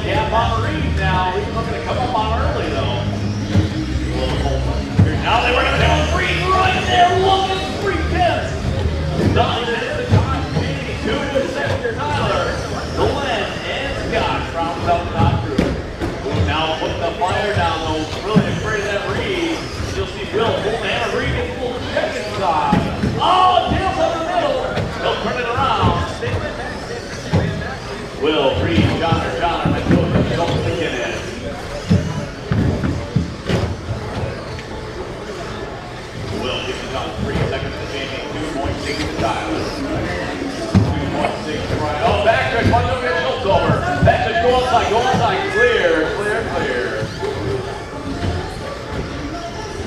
gap on Reed now. Reed's looking to come up on early, though. Now they were going to go Reed right there. Look at 3 tenths. Not even hit the time. 2 to the second, Tyler. Glenn and Scott rounds out the top group. Now putting the fire down, though. Really afraid of that Reed. You'll see Will pull the hammer. Reed gets full check inside. Oh, Dale's in the middle. He'll turn it around. Will, Reed, John, Mendoza, Schultz, McInnis. Will gives it on 3 seconds to Jamie, 2.6 to Tyler. 2.6 to Ryan. Oh, back check, one over, Schultz over. Back check, go outside, clear.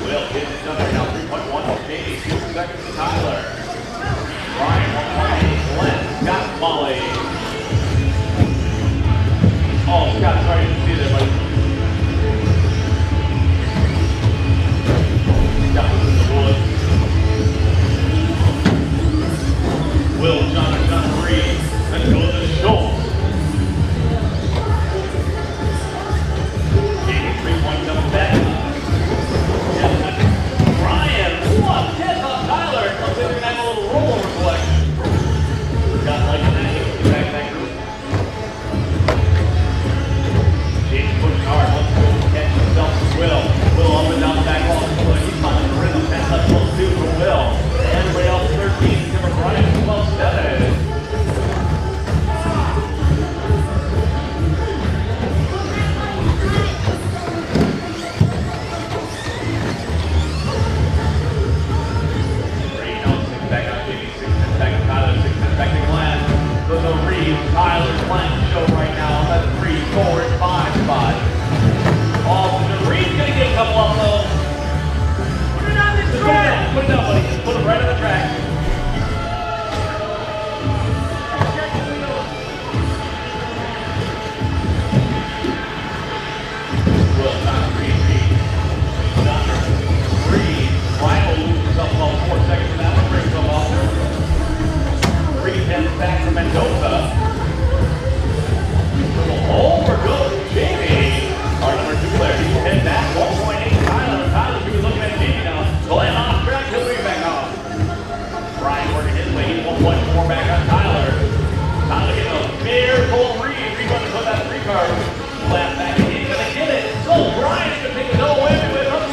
Will getting it done right now, 3.1 to Jamie, 2 seconds to Tyler. Ryan, 1.8, Glenn, Scott, Molly. Oh, Scott, sorry, I didn't see that, buddy. Scott was in the woods. Will, John, Reed. Then goes to Schultz. Jamie, 3 coming back. Ryan, 1-10 on Tyler. Looks like they're going to have a little rollover collection. Scott like that. Back that group. James pushing hard, wants to go catch himself for Will. Will up and down the back wall. He's finding the rhythm. 10 left, close 2 for Will. Everybody else 13. Timber Ryan 12-7. Tyler's playing the show right now on that 3, 4, and 5 spot. Oh, Reed's going to get a couple of those. Put it on the track. Put it down, buddy. Just put it right on the track. Will not Reed. Ryan will lose himself about 4 seconds and that one brings him off. Reed heads back from Mendoza. Over goes Jamie. Our number 2 player. He will head back. 1.8 Tyler. Tyler's going to be looking at Jamie now. Glenn on track. He'll be back on. Brian working his way. 1.4 back on Tyler. Tyler getting a fair full Reed. Reed going to put that 3 card. Flat back. He's going to get it. So Brian's going to take the double whammy with him.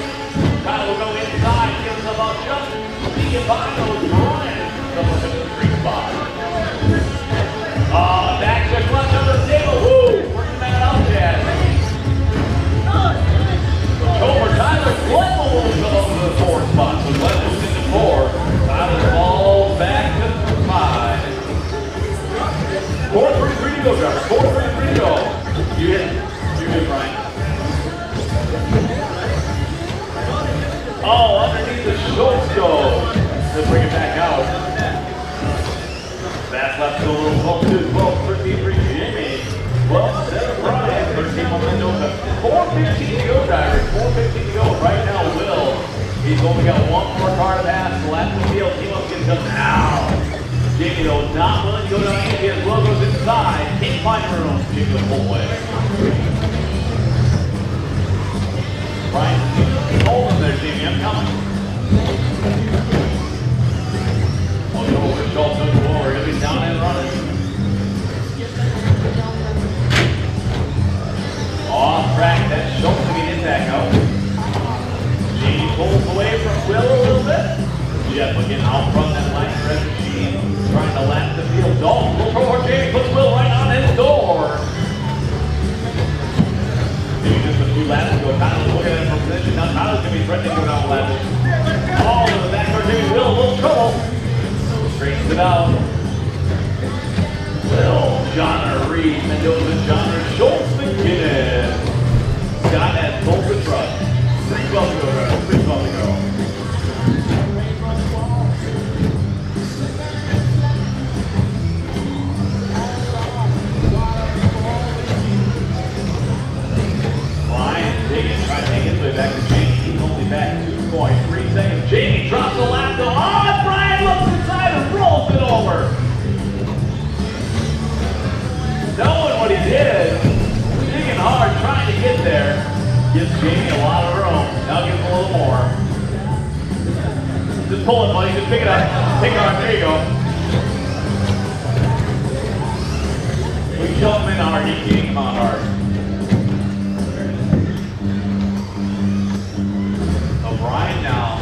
Tyler will go inside. Give himself out just. He can find those Brian. Double to the 3 spot. Back to clutch on the table. Woo! Working that out, Chad. Over Tyler. Glenn will go over the 4 spot. So Glenn moves into 4. Tyler falls back to 5. 4-3-3 to go, driver. 4-3-3 to go. You hit, Brian. Oh, underneath the Schultz goes. They'll bring it back out. That's left to a little 12-2, 13-3 Jamie. 12-7 Brian, 13 on Mendoza. 4:15 to go, drivers. 4:15 to go. Right now, Will. He's only got 1 more car to pass. Left the field. He must get done now. Jamie, though, not willing to go down easy as Will goes inside. Can't find room. Jamie the full way. Brian, hold him there, Jamie. I'm coming. Over Schultz on the floor. He'll be down and running. Off track. That's Schultz to get his back out. Jamie pulls away from Will a little bit. Jeff again out front that line for Machine. Trying to lap the field. Dalton will throw for Jamie. Puts Will right on his door. Maybe just a few laps ago. Tyler's looking at him from position. Now Tyler's going to be threatening to go down lap. All in the back for Jamie. Will a little trouble. Straightens it out. Will, John Reed, Mendoza, John Schultz, McInnis. Scott has both the truck. 3:12 to go, guys. 3:12 to go. Brian digging, trying to take his way back to Jamie. He's only back 2.3 seconds. Jamie drops the lap though. Oh, Brian looks inside and rolls it over. get there. Gives Jamie a lot of room. Now gives him a little more. Just pull it, buddy. Just pick it up. Pick it up. There you go. We jump him in hard. He's getting him on hard. O'Brien now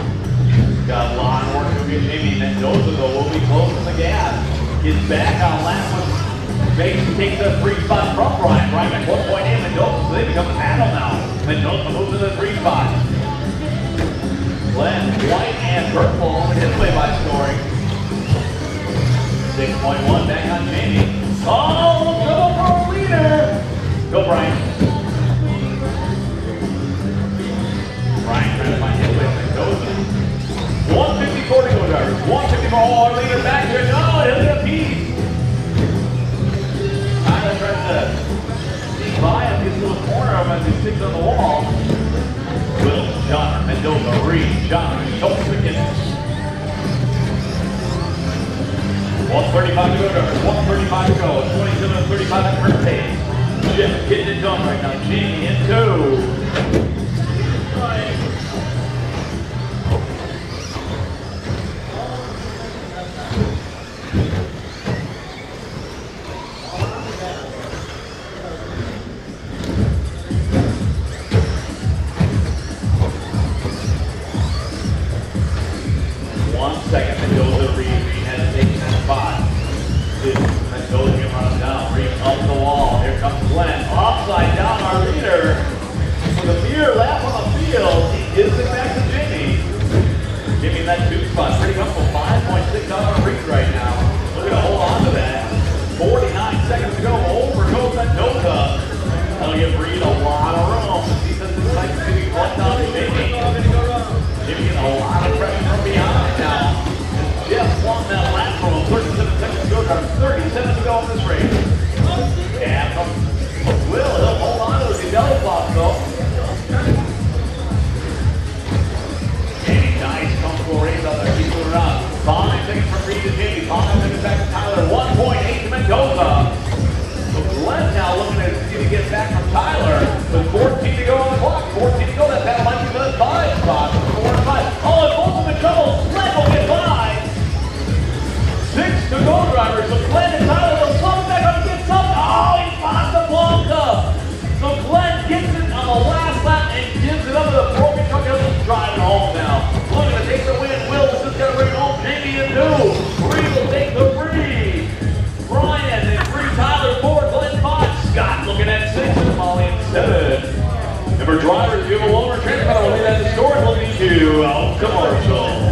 got a lot of work to get Jamie. Mendoza, though, will be closing the gap. Gets back on last one. Takes the 3 spot from Brian. Brian at 1.8. Mendoza, so they become a battle now. Mendoza moves to the 3 spot. Glenn, white and purple in his way by scoring. 6.1 back on Jamie. Oh, go for a leader. Go, Brian. Brian trying to find his way with Mendoza. 154 to go, drivers. 154. Oh, our leader back here. No, he'll get a piece. Tyler tries to sneak by him, gets a little corner of him as he sticks on the wall. Will, John, Mendoza, Reed, John, Schultz McInnis. 135 to go, drivers. 135 to go. 27-35 at first pace. Jeff getting it done right now. Jamie in 2. Second, Mendoza, Reed has taken that spot. Mendoza can run him down. Reed up the wall. Here comes Glenn. Offside down, our leader. With a mere lap on the field, he gives it back to Jimmy. Jimmy in that 2 spot. Pretty comfortable. 5.6 out on Reed right now. Looking to hold on to that. 49 seconds to go. Over goes Mendoza. That'll give Reed a lot of room. He says this might be one down to Jimmy. Jimmy getting a lot of pressure from behind now. Jeff won that last roll. 37 seconds to go. 37 to go in this race. And Will, he'll hold on to his belly flop though. Jamie, nice, comfortable race out there. Keeps moving around. 5 seconds from Reed to Jamie. 5 seconds back to Tyler. 1.8 to Mendoza. So Glenn now looking at see to get back from Tyler. With 14 to go on the clock. 14 to go. That battle might be the 5 spot. 4 to 5. Oh, and both of them in trouble. Glenn will get by. 6 to go, drivers. So Glenn and Tyler will slow back up and get something. Oh, he popped the Blanca. So Glenn gets it on the last lap and gives it up to the broken truck. He'll drive it home now. Looking to take the win. Will's just going to bring it home. Jamie in 2. Reed will take the 3. Brian in 3. Tyler 4. Glenn 5. Scott looking at 6. And Molly in 7. And for drivers, you have a lower transfer. We'll leave that to score. We'll need to commercial.